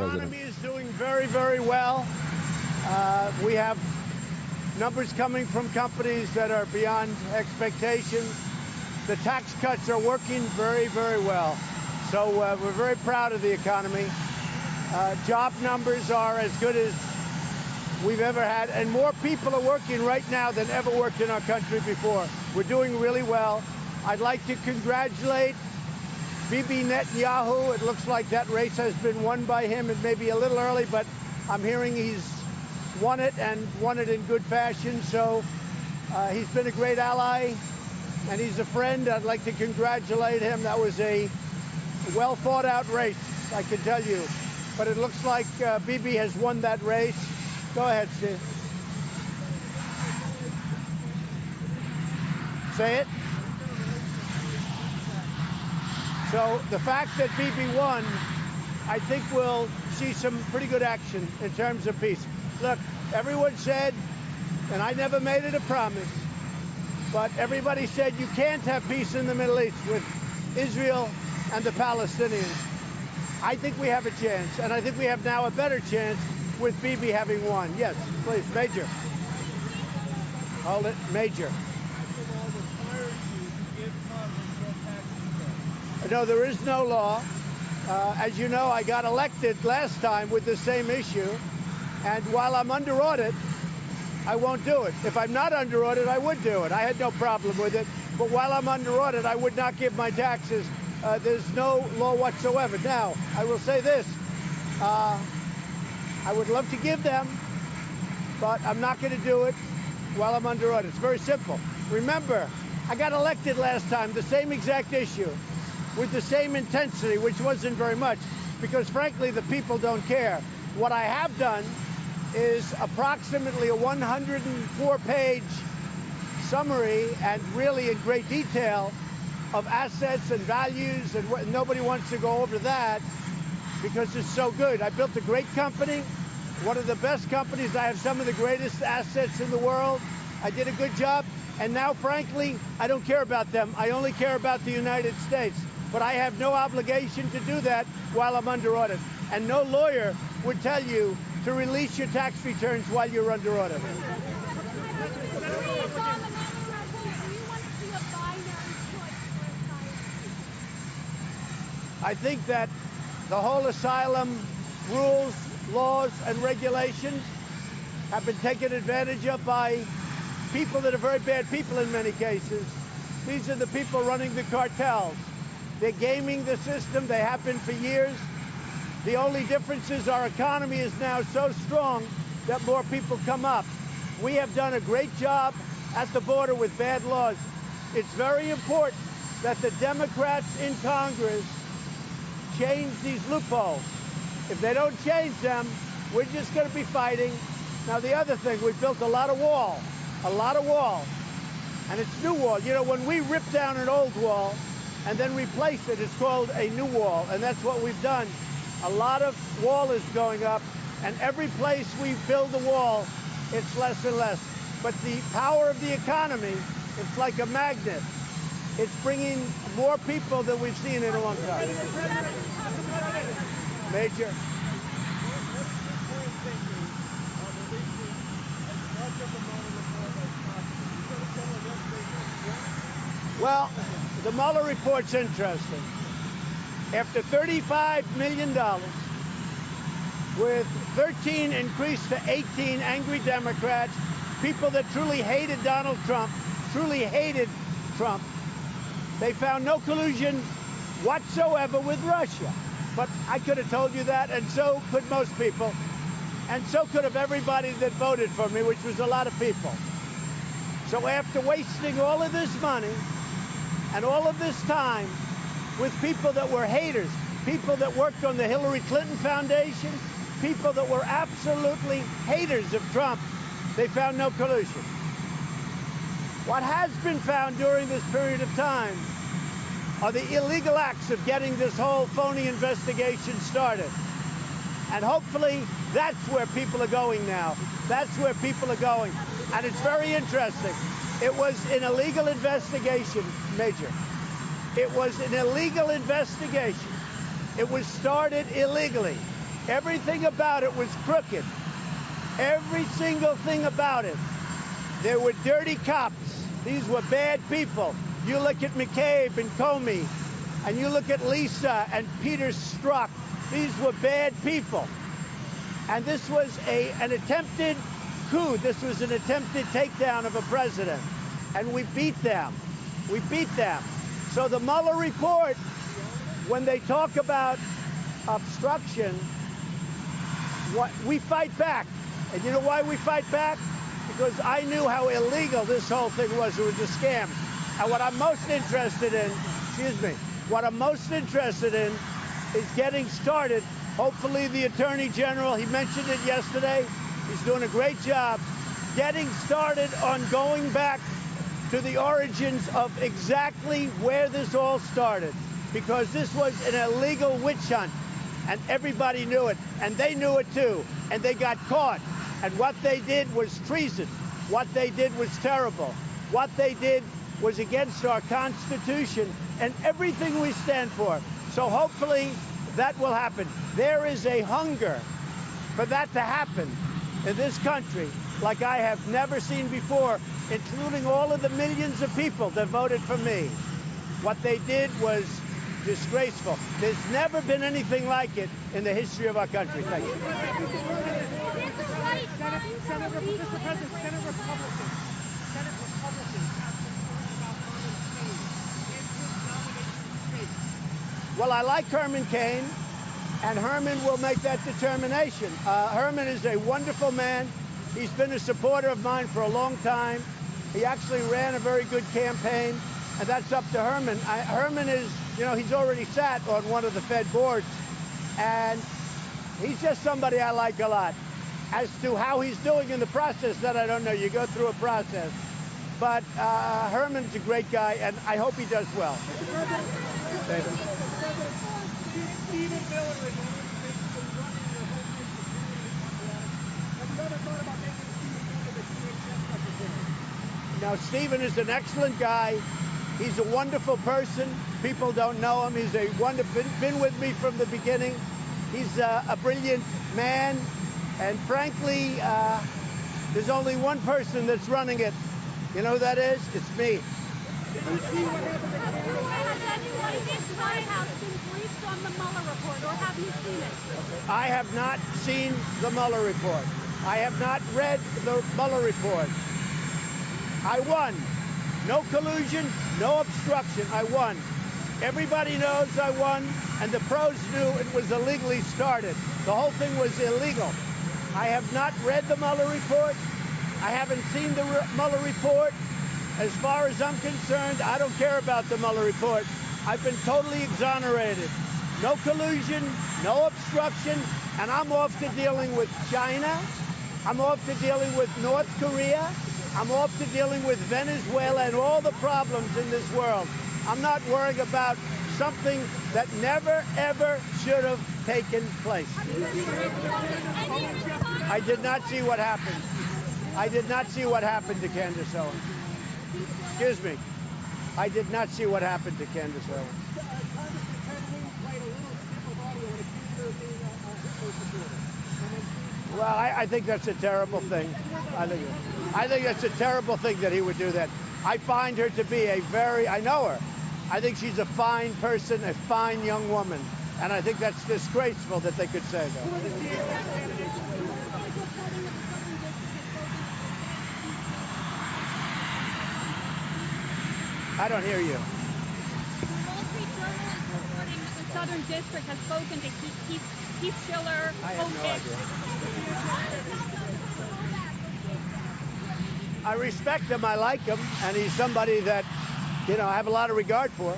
President. The economy is doing very, very well. We have numbers coming from companies that are beyond expectations. The tax cuts are working very, very well. So we're very proud of the economy. Job numbers are as good as we've ever had, and more people are working right now than ever worked in our country before. We're doing really well. I'd like to congratulate Bibi Netanyahu. It looks like that race has been won by him. It may be a little early, but I'm hearing he's won it and won it in good fashion. So he's been a great ally, and he's a friend. I'd like to congratulate him. That was a well thought out race, I can tell you. But it looks like Bibi has won that race. Go ahead, Steve. Say it. So the fact that Bibi won, I think we'll see some pretty good action in terms of peace. Look, everyone said, and I never made it a promise, but everybody said you can't have peace in the Middle East with Israel and the Palestinians. I think we have a chance, and I think we have now a better chance with Bibi having won. Yes, please, Major. Hold it, Major. No, there is no law. As you know, I got elected last time with the same issue, and while I'm under audit, I won't do it. If I'm not under audit, I would do it. I had no problem with it, but while I'm under audit, I would not give my taxes. There's no law whatsoever. Now, I will say this. I would love to give them, but I'm not going to do it while I'm under audit. It's very simple. Remember, I got elected last time, the same exact issue, with the same intensity, which wasn't very much, because frankly, the people don't care. What I have done is approximately a 104-page summary, and really in great detail, of assets and values, and nobody wants to go over that because it's so good. I built a great company, one of the best companies. I have some of the greatest assets in the world. I did a good job, and now, frankly, I don't care about them. I only care about the United States. But I have no obligation to do that while I'm under audit. And no lawyer would tell you to release your tax returns while you're under audit. I think that the whole asylum rules, laws, and regulations have been taken advantage of by people that are very bad people in many cases. These are the people running the cartels. They're gaming the system. They have been for years. The only difference is our economy is now so strong that more people come up. We have done a great job at the border with bad laws. It's very important that the Democrats in Congress change these loopholes. If they don't change them, we're just going to be fighting. Now, the other thing, we built a lot of wall, and it's new wall. You know, when we rip down an old wall and then replace it, it's called a new wall, and that's what we've done. A lot of wall is going up, and every place we build a wall, it's less and less. But the power of the economy, it's like a magnet. It's bringing more people than we've seen in a long time. Major. Well, the Mueller report's interesting. After $35 million, with 13 increased to 18 angry Democrats, people that truly hated Donald Trump, they found no collusion whatsoever with Russia. But I could have told you that, and so could most people, and so could have everybody that voted for me, which was a lot of people. So after wasting all of this money and all of this time with people that were haters, people that worked on the Hillary Clinton Foundation, people that were absolutely haters of Trump, they found no collusion. What has been found during this period of time are the illegal acts of getting this whole phony investigation started. And hopefully that's where people are going now. That's where people are going. And it's very interesting. It was an illegal investigation, Major. It was an illegal investigation. It was started illegally. Everything about it was crooked. Every single thing about it. There were dirty cops. These were bad people. You look at McCabe and Comey, and you look at Lisa and Peter Strzok. These were bad people. And this was an attempted coup. This was an attempted takedown of a president. And we beat them. We beat them. So the Mueller report, when they talk about obstruction, we fight back. And you know why we fight back? Because I knew how illegal this whole thing was. It was a scam. And what I'm most interested in, what I'm most interested in is getting started. Hopefully the Attorney General, he mentioned it yesterday, he's doing a great job getting started on going back to the origins of exactly where this all started. Because this was an illegal witch hunt, and everybody knew it, and they knew it too, and they got caught. And what they did was treason. What they did was terrible. What they did was against our Constitution and everything we stand for. So hopefully that will happen. There is a hunger for that to happen in this country like I have never seen before, including all of the millions of people that voted for me. What they did was disgraceful. There's never been anything like it in the history of our country. Thank you. Senate Republicans have been warned about Herman Cain. Well, I like Herman Cain, and Herman will make that determination. Herman is a wonderful man. He's been a supporter of mine for a long time. He actually ran a very good campaign, and that's up to Herman. Herman is, you know, he's already sat on one of the Fed boards, and he's just somebody I like a lot. As to how he's doing in the process, that I don't know. You go through a process. But Herman's a great guy, and I hope he does well. David. Stephen Miller is one of the things that's running your whole Have you ever thought about making Stephen Miller the DHS secretary? Now, Stephen is an excellent guy. He's a wonderful person. People don't know him. He's been with me from the beginning. He's a brilliant man. And frankly, there's only one person that's running it. You know who that is? It's me. Has anyone in this White House been briefed on the Mueller report, or have you seen it? I have not seen the Mueller report. I have not read the Mueller report. I won. No collusion, no obstruction. I won. Everybody knows I won, and the pros knew it was illegally started. The whole thing was illegal. I have not read the Mueller report. I haven't seen the Mueller report. As far as I'm concerned, I don't care about the Mueller report. I've been totally exonerated. No collusion, no obstruction, and I'm off to dealing with China. I'm off to dealing with North Korea. I'm off to dealing with Venezuela and all the problems in this world. I'm not worrying about something that never, ever should have taken place. I did not see what happened. I did not see what happened to Candace Owens. Excuse me. I did not see what happened to Candace Owens. Well, I think that's a terrible thing. I think that's a terrible thing that he would do that. I find her to be I know her. I think she's a fine person, a fine young woman. And I think that's disgraceful that they could say that. I don't hear you. The Wall Street Journal is reporting that the Southern District has spoken to Keith Schiller. I have no idea. I respect him, I like him, and he's somebody that, you know, I have a lot of regard for.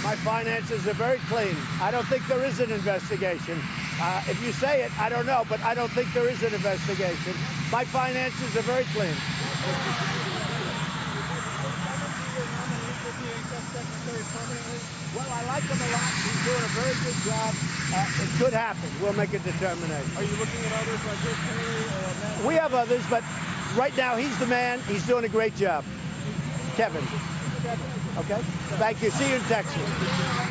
My finances are very clean. I don't think there is an investigation. If you say it, I don't know, but I don't think there is an investigation. My finances are very clean. Well, I like him a lot. He's doing a very good job. It could happen. We'll make a determination. Are you looking at others like this, Henry? We have others, but right now he's the man. He's doing a great job. Kevin. Okay? Thank you. See you in Texas.